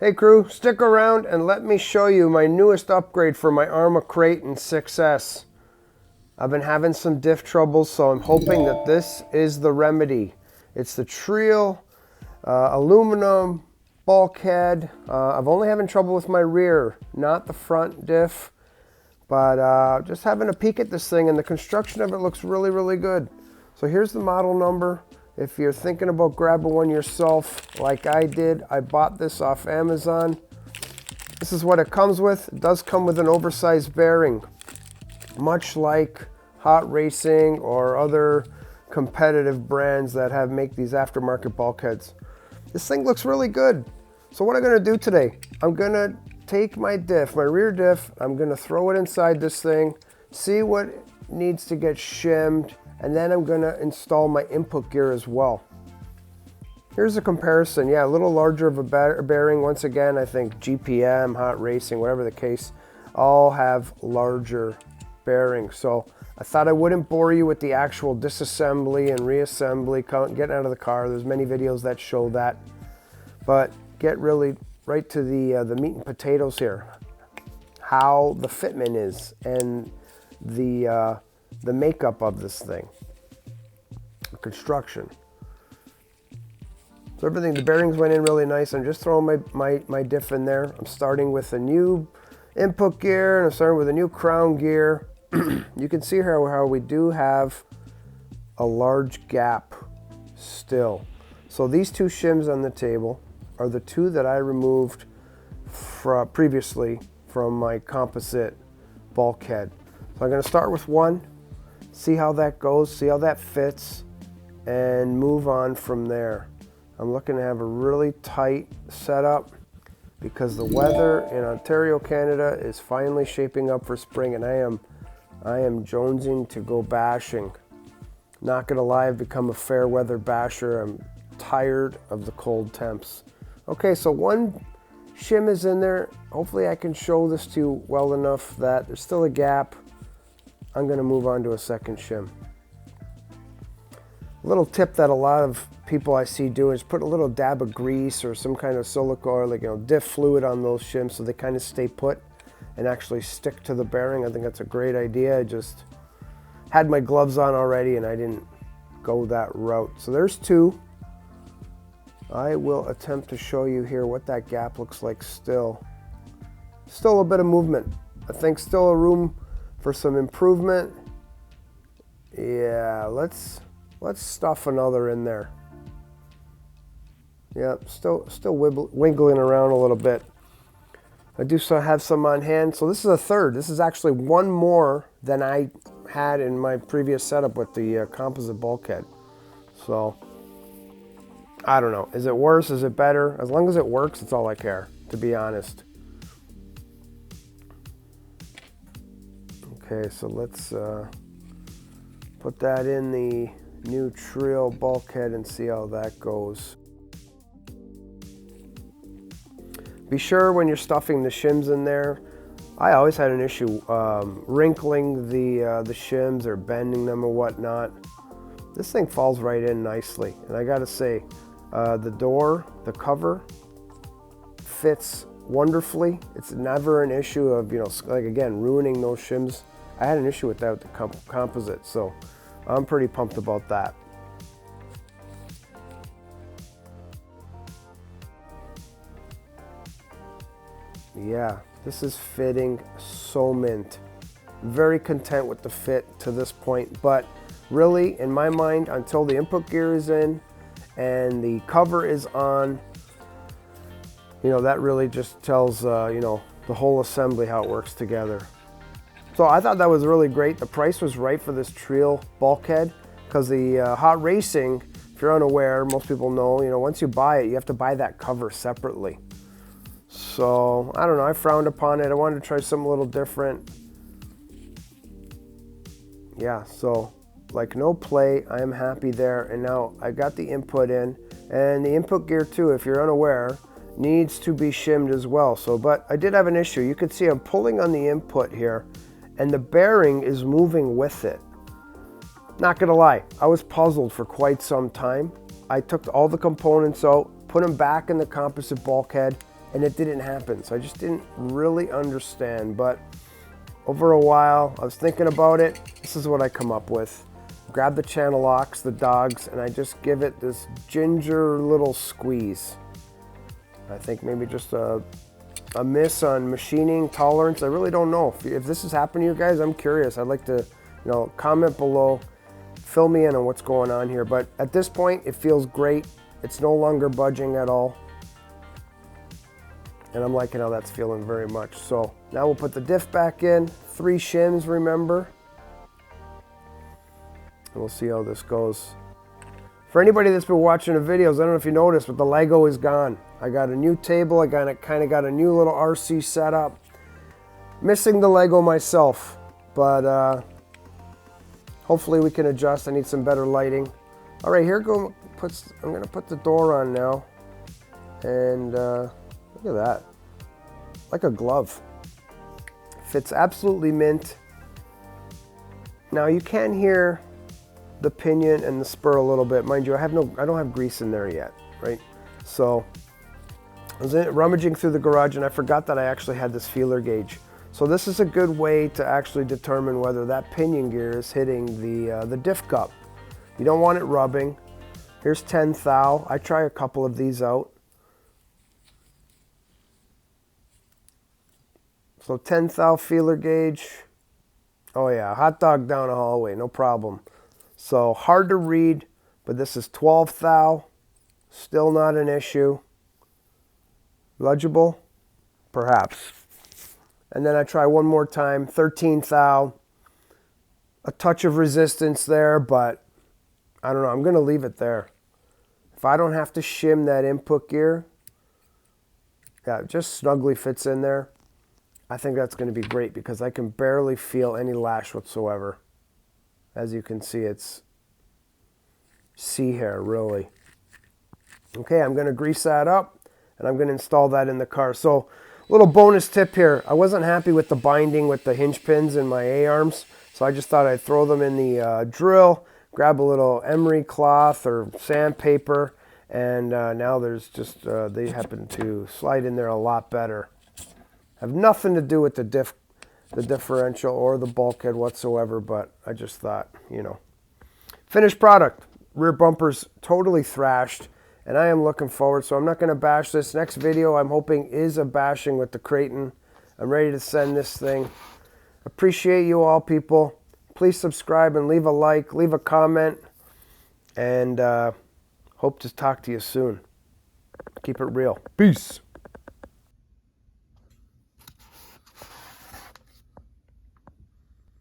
Hey crew, stick around and let me show you my newest upgrade for my Arrma Kraton 6S. I've been having some diff troubles, so I'm hoping that this is the remedy. It's the Treal aluminum bulkhead. I've only having trouble with my rear, not the front diff, but just having a peek at this thing, and the construction of it looks really, really good. So here's the model number. If you're thinking about grabbing one yourself, like I did, I bought this off Amazon. This is what it comes with. It does come with an oversized bearing, much like Hot Racing or other competitive brands that make these aftermarket bulkheads. This thing looks really good. So what I'm gonna do today, I'm gonna take my diff, my rear diff, I'm gonna throw it inside this thing, see what needs to get shimmed, and then I'm gonna install my input gear as well. Here's a comparison. Yeah, a little larger of a bearing. Once again, I think GPM, Hot Racing, whatever the case, all have larger bearings. So I thought I wouldn't bore you with the actual disassembly and reassembly, getting out of the car. There's many videos that show that. But get really right to the meat and potatoes here. How the fitment is and the makeup of this thing, the construction. So everything, the bearings went in really nice. I'm just throwing my diff in there. I'm starting with a new input gear and I'm starting with a new crown gear. You can see here how we do have a large gap still. So these two shims on the table are the two that I removed previously from my composite bulkhead. So I'm going to start with one, see how that goes, see how that fits, and move on from there. I'm looking to have a really tight setup because the weather in Ontario, Canada is finally shaping up for spring, and I am jonesing to go bashing. Not gonna lie, I've become a fair weather basher. I'm tired of the cold temps. Okay, so one shim is in there. Hopefully I can show this to you well enough that there's still a gap. I'm going to move on to a second shim. A little tip that a lot of people I see do is put a little dab of grease or some kind of silica or diff fluid on those shims so they kind of stay put and actually stick to the bearing. I think that's a great idea. I just had my gloves on already and I didn't go that route. So there's two. I will attempt to show you here what that gap looks like still. Still a bit of movement. I think still a room for some improvement. Yeah, let's stuff another in there. Yep, still wiggling around a little bit. I do have some on hand. So this is a third. This is actually one more than I had in my previous setup with the composite bulkhead. So I don't know. Is it worse? Is it better? As long as it works, it's all I care, to be honest. Okay, so let's put that in the new Treal bulkhead and see how that goes. Be sure when you're stuffing the shims in there, I always had an issue wrinkling the shims or bending them or whatnot. This thing falls right in nicely, and I gotta say, the door, the cover, fits wonderfully. It's never an issue of, like again, ruining those shims. I had an issue with that with the composite, so I'm pretty pumped about that. Yeah, this is fitting so mint. Very content with the fit to this point, but really, in my mind, until the input gear is in and the cover is on, that really just tells, the whole assembly how it works together. So I thought that was really great. The price was right for this Treal bulkhead because the Hot Racing, if you're unaware, most people know, once you buy it, you have to buy that cover separately. So I don't know, I frowned upon it. I wanted to try something a little different. Yeah, so like no play, I am happy there. And now I got the input in, and the input gear too, if you're unaware, needs to be shimmed as well. So, but I did have an issue. You can see I'm pulling on the input here and the bearing is moving with it. Not gonna lie, I was puzzled for quite some time. I took all the components out, put them back in the composite bulkhead, and it didn't happen. So I just didn't really understand, but over a while, I was thinking about it. This is what I come up with. Grab the channel locks, the dogs, and I just give it this ginger little squeeze. I think maybe just a miss on machining tolerance. I really don't know. If this has happened to you guys, I'm curious. I'd like to, comment below. Fill me in on what's going on here. But at this point, it feels great. It's no longer budging at all. And I'm liking how that's feeling very much. So now we'll put the diff back in. 3 shims, remember. And we'll see how this goes. For anybody that's been watching the videos, I don't know if you noticed, but the Lego is gone. I got a new table. I kind of got a new little RC setup. Missing the Lego myself, but hopefully we can adjust. I need some better lighting. All right, I'm going to put the door on now. And look at that. Like a glove. Fits absolutely mint. Now you can hear the pinion and the spur a little bit. Mind you, I don't have grease in there yet, right? So I was rummaging through the garage and I forgot that I actually had this feeler gauge. So this is a good way to actually determine whether that pinion gear is hitting the diff cup. You don't want it rubbing. Here's 10 thou. I try a couple of these out. So 10 thou feeler gauge. Oh yeah, hot dog down the hallway, no problem. So hard to read, but this is 12 thou. Still not an issue. Legible? Perhaps. And then I try one more time, 13 thou. A touch of resistance there, but I don't know, I'm going to leave it there. If I don't have to shim that input gear, yeah, it just snugly fits in there. I think that's going to be great because I can barely feel any lash whatsoever. As you can see, it's sea hair, really. Okay, I'm going to grease that up and I'm going to install that in the car. So, little bonus tip here. I wasn't happy with the binding with the hinge pins in my A-arms, so I just thought I'd throw them in the drill, grab a little emery cloth or sandpaper, and now there's just, they happen to slide in there a lot better. Have nothing to do with the differential or the bulkhead whatsoever, but I just thought, Finished product. Rear bumper's totally thrashed, and I am looking forward, so I'm not going to bash this. Next video I'm hoping is a bashing with the Kraton. I'm ready to send this thing. Appreciate you all, people. Please subscribe and leave a like, leave a comment, and hope to talk to you soon. Keep it real. Peace.